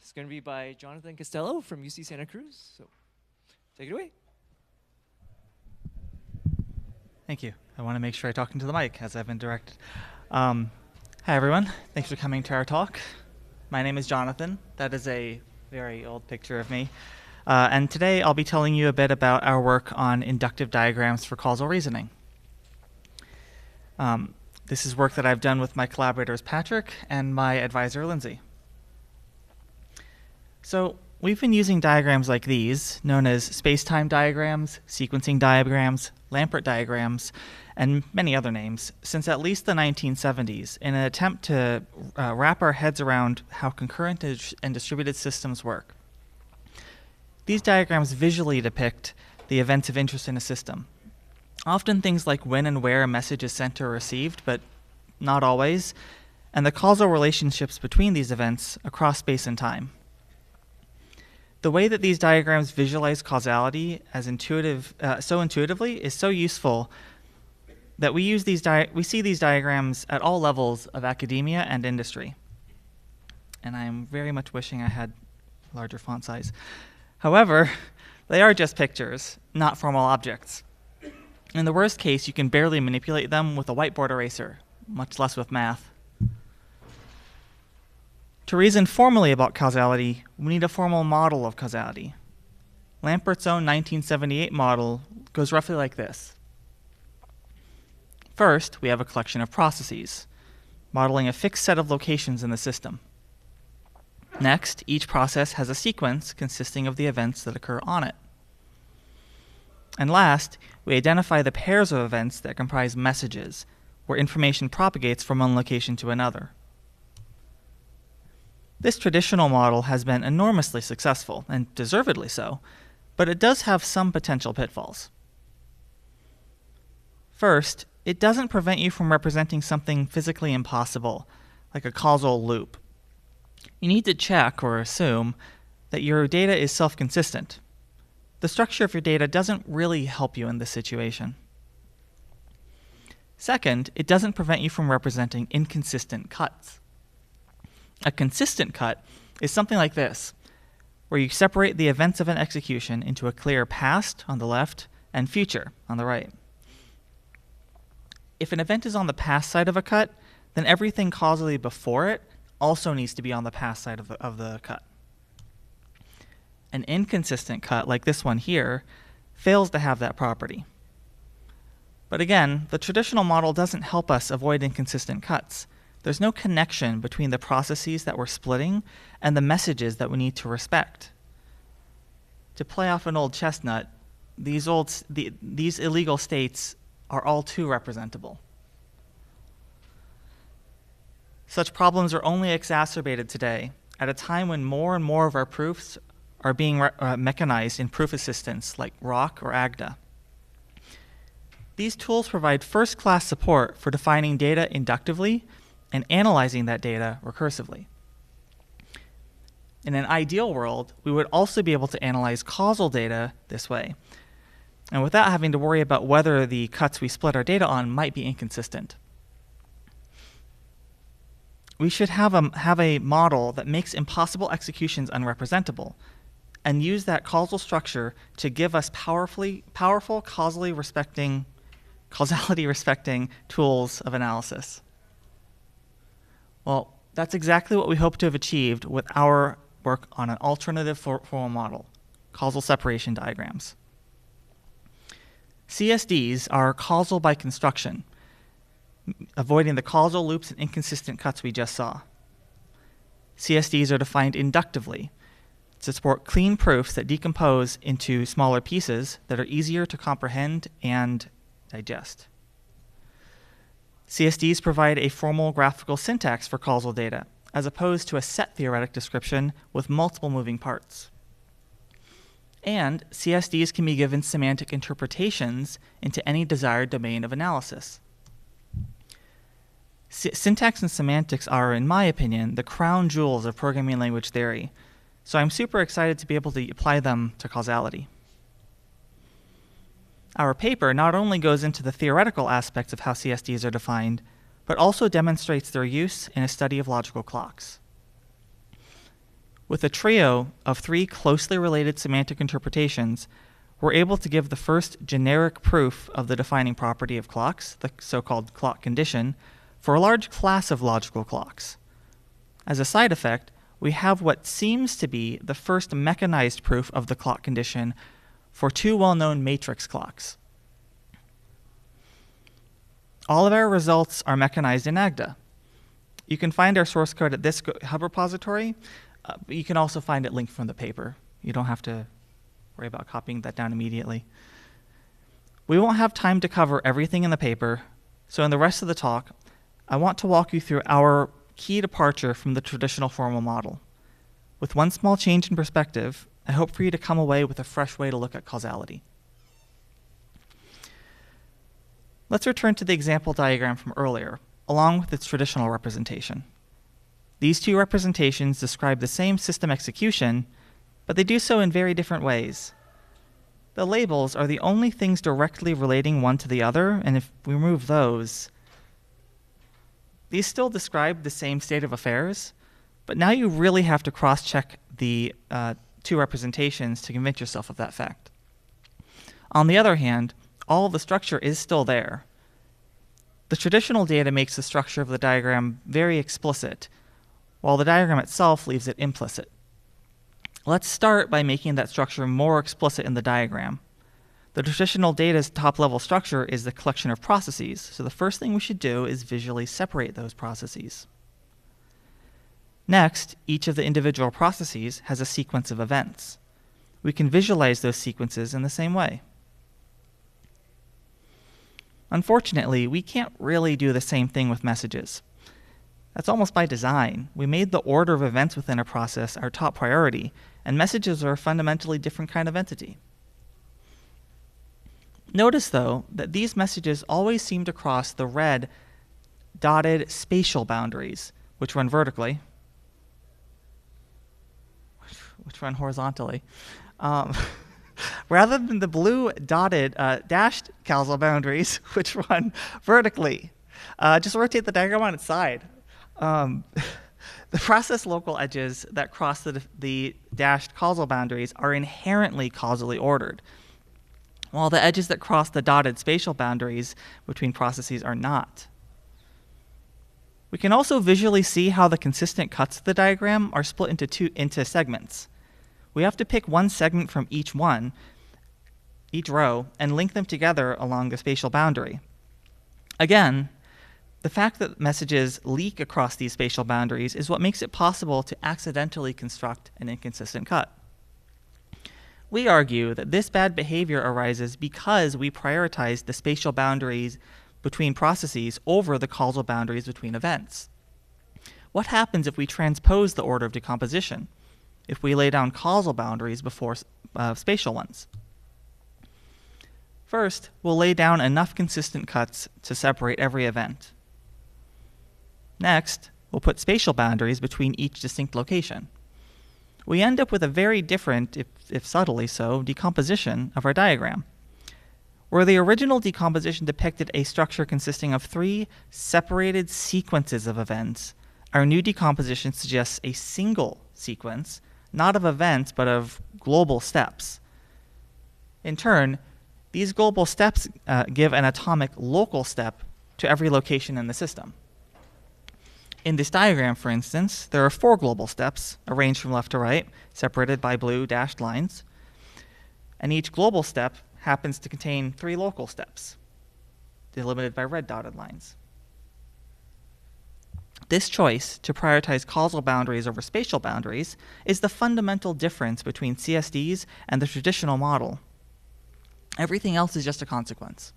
It's going to be by Jonathan Castello from UC Santa Cruz. So take it away. Thank you. I want to make sure I talk into the mic as I've been directed. Hi, everyone. Thanks for coming to our talk. My name is Jonathan. That is a very old picture of me. And today I'll be telling you a bit about our work on inductive diagrams for causal reasoning. This is work that I've done with my collaborators Patrick and my advisor Lindsey. So we've been using diagrams like these, known as space-time diagrams, sequencing diagrams, Lamport diagrams, and many other names, since at least the 1970s in an attempt to wrap our heads around how concurrent and distributed systems work. These diagrams visually depict the events of interest in a system. Often things like when and where a message is sent or received, but not always, and the causal relationships between these events across space and time. The way that these diagrams visualize causality as so intuitively is so useful that we see these diagrams at all levels of academia and industry. And I'm very much wishing I had larger font size. However, they are just pictures, not formal objects. In the worst case, you can barely manipulate them with a whiteboard eraser, much less with math. To reason formally about causality, we need a formal model of causality. Lamport's own 1978 model goes roughly like this. First, we have a collection of processes, modeling a fixed set of locations in the system. Next, each process has a sequence consisting of the events that occur on it. And last, we identify the pairs of events that comprise messages, where information propagates from one location to another. This traditional model has been enormously successful, and deservedly so, but it does have some potential pitfalls. First, it doesn't prevent you from representing something physically impossible, like a causal loop. You need to check or assume that your data is self-consistent. The structure of your data doesn't really help you in this situation. Second, it doesn't prevent you from representing inconsistent cuts. A consistent cut is something like this, where you separate the events of an execution into a clear past on the left and future on the right. If an event is on the past side of a cut, then everything causally before it also needs to be on the past side of the cut. An inconsistent cut, like this one here, fails to have that property. But again, the traditional model doesn't help us avoid inconsistent cuts. There's no connection between the processes that we're splitting and the messages that we need to respect. To play off an old chestnut, these illegal states are all too representable. Such problems are only exacerbated today at a time when more and more of our proofs are being mechanized in proof assistants like ROC or Agda. These tools provide first-class support for defining data inductively and analyzing that data recursively. In an ideal world, we would also be able to analyze causal data this way, and without having to worry about whether the cuts we split our data on might be inconsistent. We should have a model that makes impossible executions unrepresentable, and use that causal structure to give us powerful causality respecting tools of analysis. Well, that's exactly what we hope to have achieved with our work on an alternative formal model, causal separation diagrams. CSDs are causal by construction, avoiding the causal loops and inconsistent cuts we just saw. CSDs are defined inductively to support clean proofs that decompose into smaller pieces that are easier to comprehend and digest. CSDs provide a formal graphical syntax for causal data, as opposed to a set theoretic description with multiple moving parts. And CSDs can be given semantic interpretations into any desired domain of analysis. Syntax and semantics are, in my opinion, the crown jewels of programming language theory, so I'm super excited to be able to apply them to causality. Our paper not only goes into the theoretical aspects of how CSDs are defined, but also demonstrates their use in a study of logical clocks. With a trio of 3 closely related semantic interpretations, we're able to give the first generic proof of the defining property of clocks, the so-called clock condition, for a large class of logical clocks. As a side effect, we have what seems to be the first mechanized proof of the clock condition for 2 well-known matrix clocks. All of our results are mechanized in Agda. You can find our source code at this hub repository, but you can also find it linked from the paper. You don't have to worry about copying that down immediately. We won't have time to cover everything in the paper, so in the rest of the talk, I want to walk you through our key departure from the traditional formal model. With one small change in perspective, I hope for you to come away with a fresh way to look at causality. Let's return to the example diagram from earlier, along with its traditional representation. These 2 representations describe the same system execution, but they do so in very different ways. The labels are the only things directly relating one to the other, and if we remove those, these still describe the same state of affairs, but now you really have to cross-check the 2 representations to convince yourself of that fact. On the other hand, all of the structure is still there. The traditional data makes the structure of the diagram very explicit, while the diagram itself leaves it implicit. Let's start by making that structure more explicit in the diagram. The traditional data's top-level structure is the collection of processes, so the first thing we should do is visually separate those processes. Next, each of the individual processes has a sequence of events. We can visualize those sequences in the same way. Unfortunately, we can't really do the same thing with messages. That's almost by design. We made the order of events within a process our top priority, and messages are a fundamentally different kind of entity. Notice, though, that these messages always seem to cross the red dotted spatial boundaries, which run vertically, which run horizontally, rather than the blue dotted dashed causal boundaries, which run vertically. Just rotate the diagram on its side. The process local edges that cross the dashed causal boundaries are inherently causally ordered, while the edges that cross the dotted spatial boundaries between processes are not. We can also visually see how the consistent cuts of the diagram are split into segments. We have to pick one segment from each row, and link them together along the spatial boundary. Again, the fact that messages leak across these spatial boundaries is what makes it possible to accidentally construct an inconsistent cut. We argue that this bad behavior arises because we prioritize the spatial boundaries between processes over the causal boundaries between events. What happens if we transpose the order of decomposition, if we lay down causal boundaries before spatial ones? First, we'll lay down enough consistent cuts to separate every event. Next, we'll put spatial boundaries between each distinct location. We end up with a very different, if subtly so, decomposition of our diagram. Where the original decomposition depicted a structure consisting of 3 separated sequences of events, our new decomposition suggests a single sequence, not of events, but of global steps. In turn, these global steps give an atomic local step to every location in the system. In this diagram, for instance, there are 4 global steps, arranged from left to right, separated by blue dashed lines. And each global step happens to contain 3 local steps, delimited by red dotted lines. This choice to prioritize causal boundaries over spatial boundaries is the fundamental difference between CSDs and the traditional model. Everything else is just a consequence.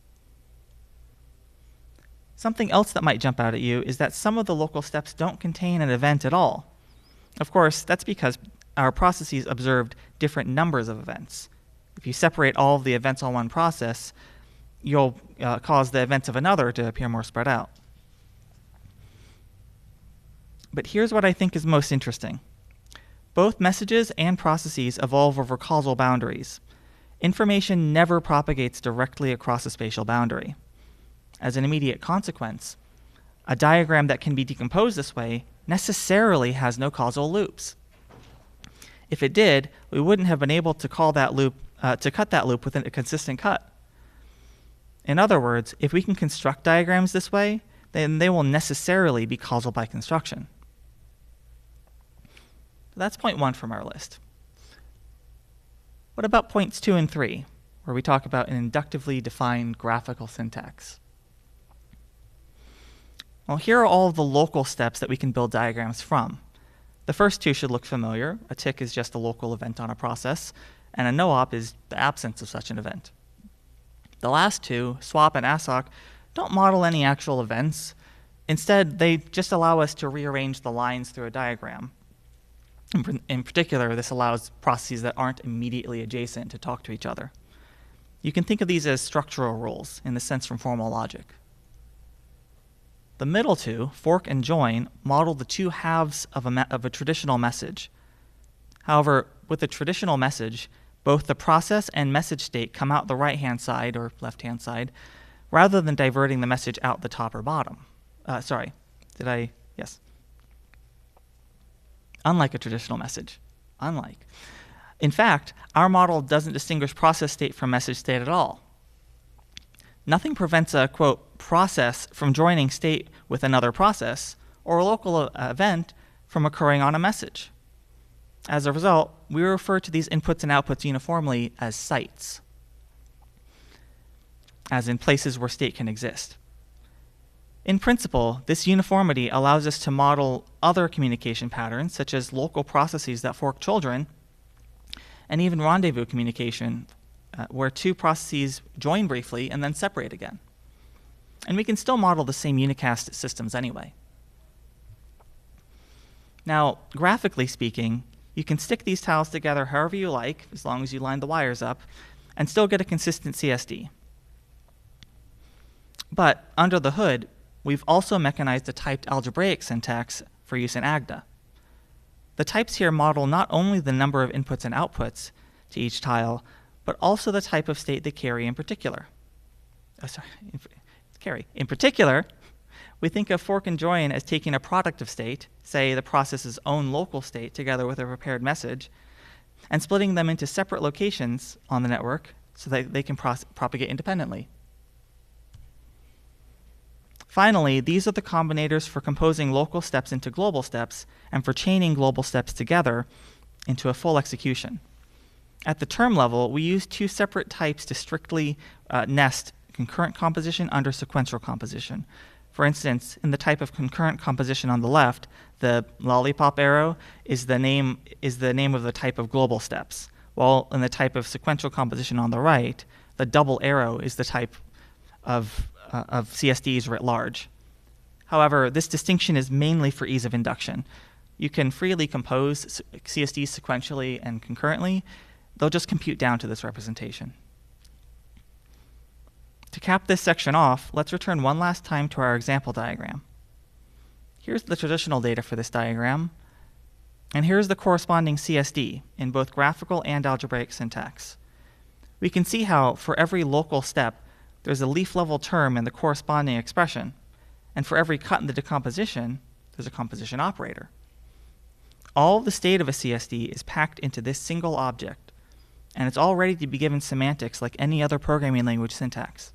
Something else that might jump out at you is that some of the local steps don't contain an event at all. Of course, that's because our processes observed different numbers of events. If you separate all of the events on one process, you'll cause the events of another to appear more spread out. But here's what I think is most interesting. Both messages and processes evolve over causal boundaries. Information never propagates directly across a spatial boundary. As an immediate consequence, a diagram that can be decomposed this way necessarily has no causal loops. If it did, we wouldn't have been able to call that loop, to cut that loop with a consistent cut. In other words, if we can construct diagrams this way, then they will necessarily be causal by construction. That's point 1 from our list. What about points 2 and 3, where we talk about an inductively defined graphical syntax? Well, here are all of the local steps that we can build diagrams from. The first 2 should look familiar. A tick is just a local event on a process, and a no-op is the absence of such an event. The last 2, swap and assoc, don't model any actual events. Instead, they just allow us to rearrange the lines through a diagram. In particular, this allows processes that aren't immediately adjacent to talk to each other. You can think of these as structural rules in the sense from formal logic. The middle 2, fork and join, model the 2 halves of a traditional message. However, with a traditional message, both the process and message state come out the right-hand side or left-hand side, rather than diverting the message out the top or bottom. Yes. Unlike a traditional message. In fact, our model doesn't distinguish process state from message state at all. Nothing prevents a, quote, process from joining state with another process, or a local event from occurring on a message. As a result, we refer to these inputs and outputs uniformly as sites, as in places where state can exist. In principle, this uniformity allows us to model other communication patterns, such as local processes that fork children, and even rendezvous communication, where 2 processes join briefly and then separate again. And we can still model the same unicast systems anyway. Now, graphically speaking, you can stick these tiles together however you like, as long as you line the wires up, and still get a consistent CSD. But under the hood, we've also mechanized a typed algebraic syntax for use in Agda. The types here model not only the number of inputs and outputs to each tile, but also the type of state they carry in particular. In particular, we think of fork and join as taking a product of state, say the process's own local state together with a prepared message, and splitting them into separate locations on the network so that they can propagate independently. Finally, these are the combinators for composing local steps into global steps and for chaining global steps together into a full execution. At the term level, we use 2 separate types to strictly nest concurrent composition under sequential composition. For instance, in the type of concurrent composition on the left, the lollipop arrow is the name of the type of global steps, while in the type of sequential composition on the right, the double arrow is the type of CSDs writ large. However, this distinction is mainly for ease of induction. You can freely compose CSDs sequentially and concurrently. They'll just compute down to this representation. To cap this section off, let's return one last time to our example diagram. Here's the traditional data for this diagram, and here's the corresponding CSD in both graphical and algebraic syntax. We can see how, for every local step, there's a leaf-level term in the corresponding expression, and for every cut in the decomposition, there's a composition operator. All of the state of a CSD is packed into this single object, and it's all ready to be given semantics like any other programming language syntax.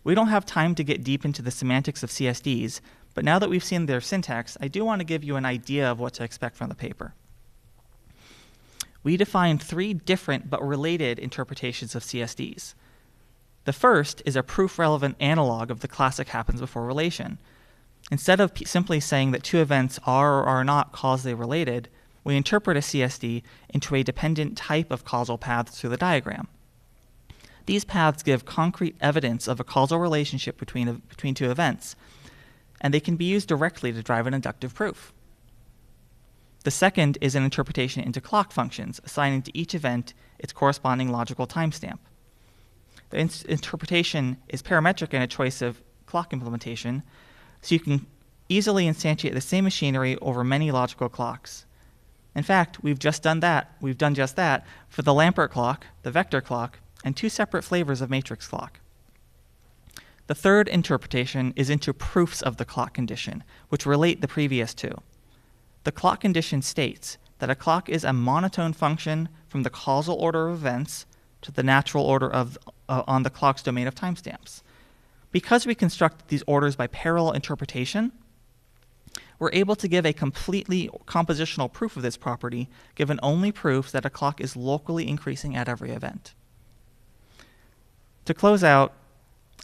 We don't have time to get deep into the semantics of CSDs, but now that we've seen their syntax, I do want to give you an idea of what to expect from the paper. We defined 3 different but related interpretations of CSDs. The first is a proof-relevant analog of the classic happens before relation. Instead of simply saying that 2 events are or are not causally related, we interpret a CSD into a dependent type of causal paths through the diagram. These paths give concrete evidence of a causal relationship between 2 events, and they can be used directly to drive an inductive proof. The second is an interpretation into clock functions, assigning to each event its corresponding logical timestamp. The interpretation is parametric in a choice of clock implementation, so you can easily instantiate the same machinery over many logical clocks. In fact, we've done just that for the Lamport clock, the vector clock, and 2 separate flavors of matrix clock. The third interpretation is into proofs of the clock condition, which relate the previous 2. The clock condition states that a clock is a monotone function from the causal order of events to the natural order of on the clock's domain of timestamps. Because we construct these orders by parallel interpretation, we're able to give a completely compositional proof of this property, given only proof that a clock is locally increasing at every event. To close out,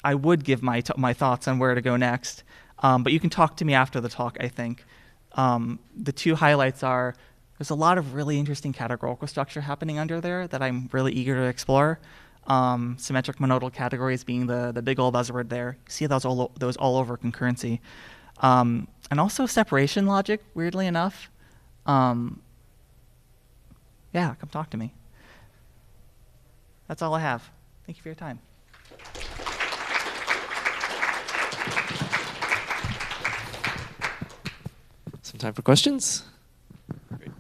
I would give my thoughts on where to go next, but you can talk to me after the talk, I think. The two highlights are, there's a lot of really interesting categorical structure happening under there that I'm really eager to explore. Symmetric monodal categories being the big old buzzword there. You see those all over concurrency. And also separation logic, weirdly enough. Yeah, come talk to me. That's all I have. Thank you for your time. Some time for questions. Great.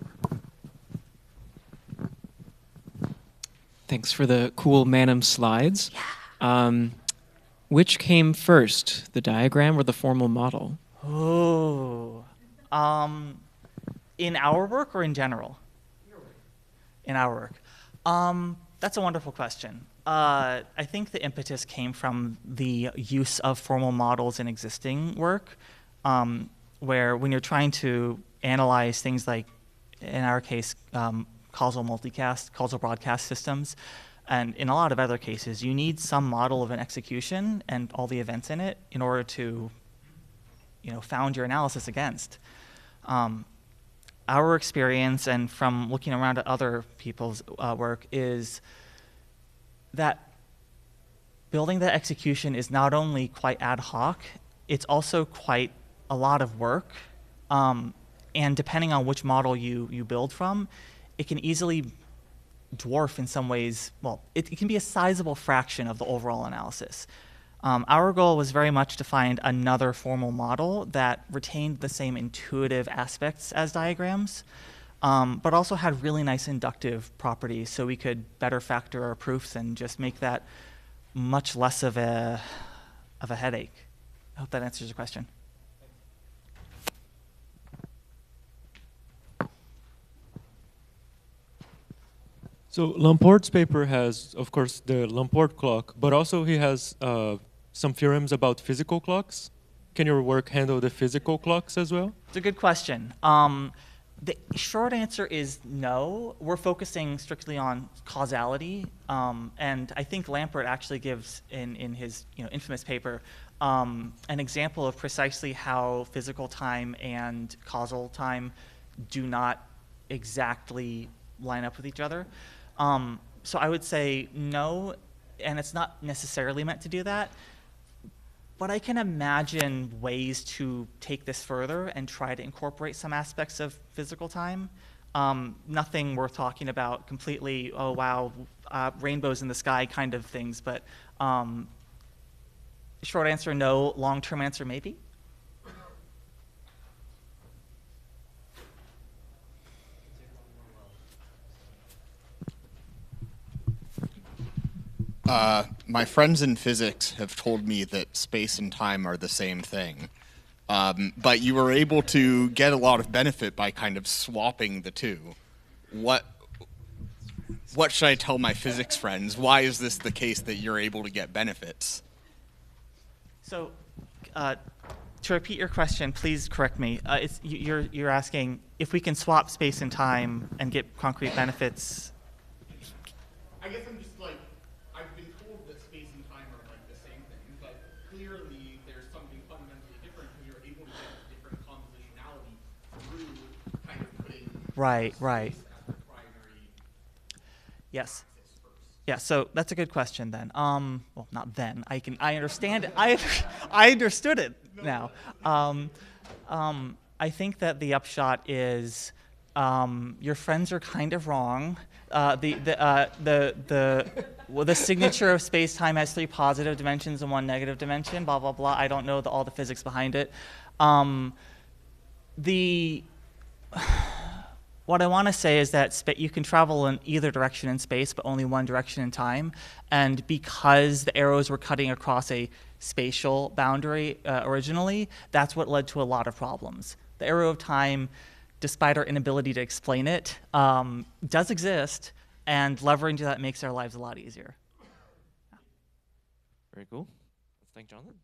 Thanks for the cool Manum slides. Yeah. Which came first, the diagram or the formal model? Oh, in our work or in general? In our work. That's a wonderful question. I think the impetus came from the use of formal models in existing work, where when you're trying to analyze things like, in our case, causal multicast, causal broadcast systems, and in a lot of other cases, you need some model of an execution and all the events in it in order to, found your analysis against. Our experience, and from looking around at other people's work, is that building that execution is not only quite ad hoc, it's also quite a lot of work. And depending on which model you build from, it can easily dwarf in some ways, well, it can be a sizable fraction of the overall analysis. Our goal was very much to find another formal model that retained the same intuitive aspects as diagrams, but also had really nice inductive properties, so we could better factor our proofs and just make that much less of a headache. I hope that answers your question. So Lamport's paper has, of course, the Lamport clock, but also he has some theorems about physical clocks. Can your work handle the physical clocks as well? It's a good question. The short answer is no. We're focusing strictly on causality, and I think Lamport actually gives in his infamous paper an example of precisely how physical time and causal time do not exactly line up with each other. So I would say no, and it's not necessarily meant to do that, but I can imagine ways to take this further and try to incorporate some aspects of physical time. Nothing worth talking about completely, oh wow, rainbows in the sky kind of things, but short answer, no. Long-term answer, maybe. My friends in physics have told me that space and time are the same thing. But you were able to get a lot of benefit by kind of swapping the two. What should I tell my physics friends? Why is this the case that you're able to get benefits? So, to repeat your question, please correct me. You're asking if we can swap space and time and get concrete benefits. I guess I'm just like, I've been told that space and time are like the same thing, but clearly there's something fundamentally different because you're able to get different compositionality through kind of putting Right. space as the primary Yes. axis first. Yeah, so that's a good question then. Well, not then. I understand it. I understood it now. I think that the upshot is your friends are kind of wrong. The signature of space-time has 3 positive dimensions and 1 negative dimension. Blah blah blah. I don't know all the physics behind it. What I want to say is that you can travel in either direction in space, but only one direction in time. And because the arrows were cutting across a spatial boundary originally, that's what led to a lot of problems. The arrow of time despite our inability to explain it, does exist, and leveraging that makes our lives a lot easier. Very cool. Let's thank Jonathan.